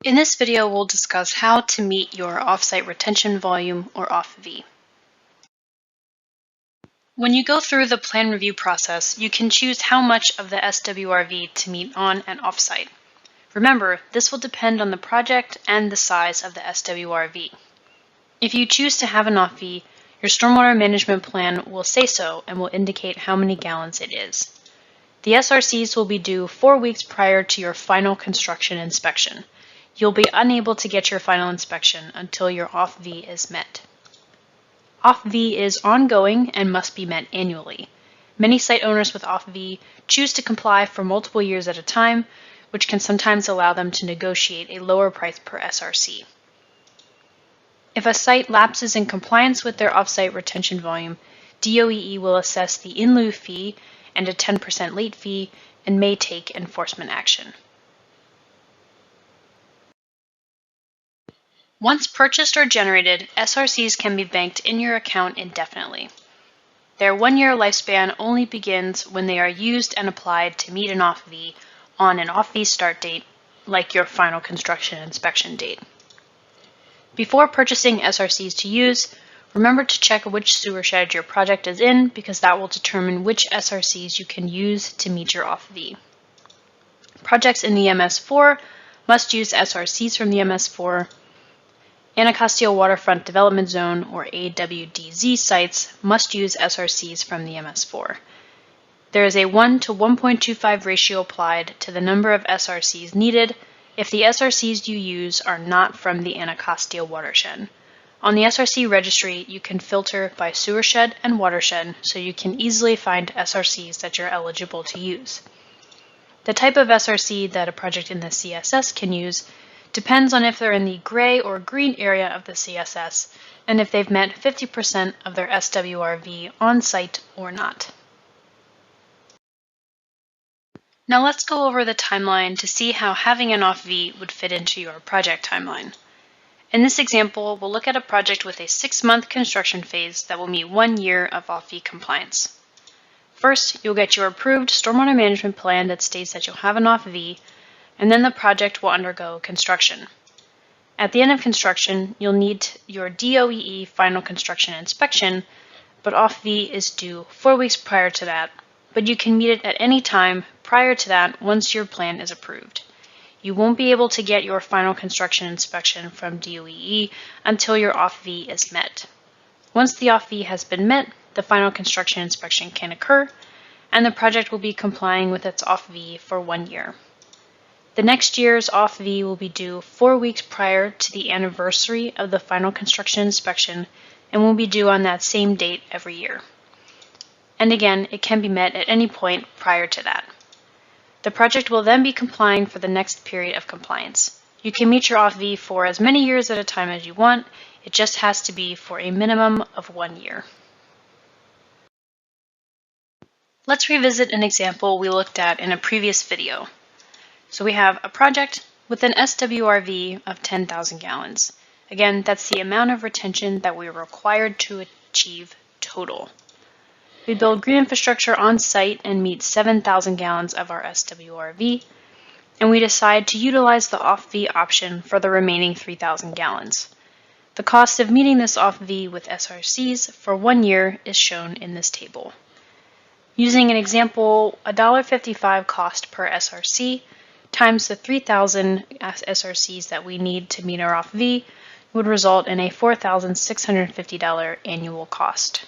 In this video, we'll discuss how to meet your offsite retention volume, or Offv. When you go through the plan review process, you can choose how much of the SWRV to meet on and offsite. Remember, this will depend on the project and the size of the SWRV. If you choose to have an Offv, your stormwater management plan will say so and will indicate how many gallons it is. The SRCs will be due 4 weeks prior to your final construction inspection. You'll be unable to get your final inspection until your Offv is met. Offv is ongoing and must be met annually. Many site owners with Offv choose to comply for multiple years at a time, which can sometimes allow them to negotiate a lower price per SRC. If a site lapses in compliance with their offsite retention volume, DOE will assess the in lieu fee and a 10% late fee and may take enforcement action. Once purchased or generated, SRCs can be banked in your account indefinitely. Their 1-year lifespan only begins when they are used and applied to meet an Offv on an Offv start date, like your final construction inspection date. Before purchasing SRCs to use, remember to check which sewer shed your project is in, because that will determine which SRCs you can use to meet your Offv. Projects in the MS4 must use SRCs from the MS4. Anacostia Waterfront Development Zone, or AWDZ sites, must use SRCs from the MS4. There is a 1 to 1.25 ratio applied to the number of SRCs needed if the SRCs you use are not from the Anacostia watershed. On the SRC registry, you can filter by sewershed and watershed, so you can easily find SRCs that you're eligible to use. The type of SRC that a project in the CSS can use depends on if they're in the gray or green area of the CSS and if they've met 50% of their SWRV on site or not. Now let's go over the timeline to see how having an Offv would fit into your project timeline. In this example, we'll look at a project with a 6-month construction phase that will meet 1 year of Offv compliance. First, you'll get your approved stormwater management plan that states that you'll have an Offv, and then the project will undergo construction. At the end of construction, you'll need your DOE final construction inspection, but Offv is due 4 weeks prior to that, but you can meet it at any time prior to that once your plan is approved. You won't be able to get your final construction inspection from DOE until your Offv is met. Once the Offv has been met, the final construction inspection can occur, and the project will be complying with its Offv for 1 year. The next year's Offv will be due 4 weeks prior to the anniversary of the final construction inspection and will be due on that same date every year. And again, it can be met at any point prior to that. The project will then be complying for the next period of compliance. You can meet your Offv for as many years at a time as you want. It just has to be for a minimum of 1 year. Let's revisit an example we looked at in a previous video. So we have a project with an SWRV of 10,000 gallons. Again, that's the amount of retention that we are required to achieve total. We build green infrastructure on site and meet 7,000 gallons of our SWRV, and we decide to utilize the Offv option for the remaining 3,000 gallons. The cost of meeting this Offv with SRCs for 1 year is shown in this table. Using an example, $1.55 cost per SRC times the 3,000 SRCs that we need to meet our Offv would result in a $4,650 annual cost.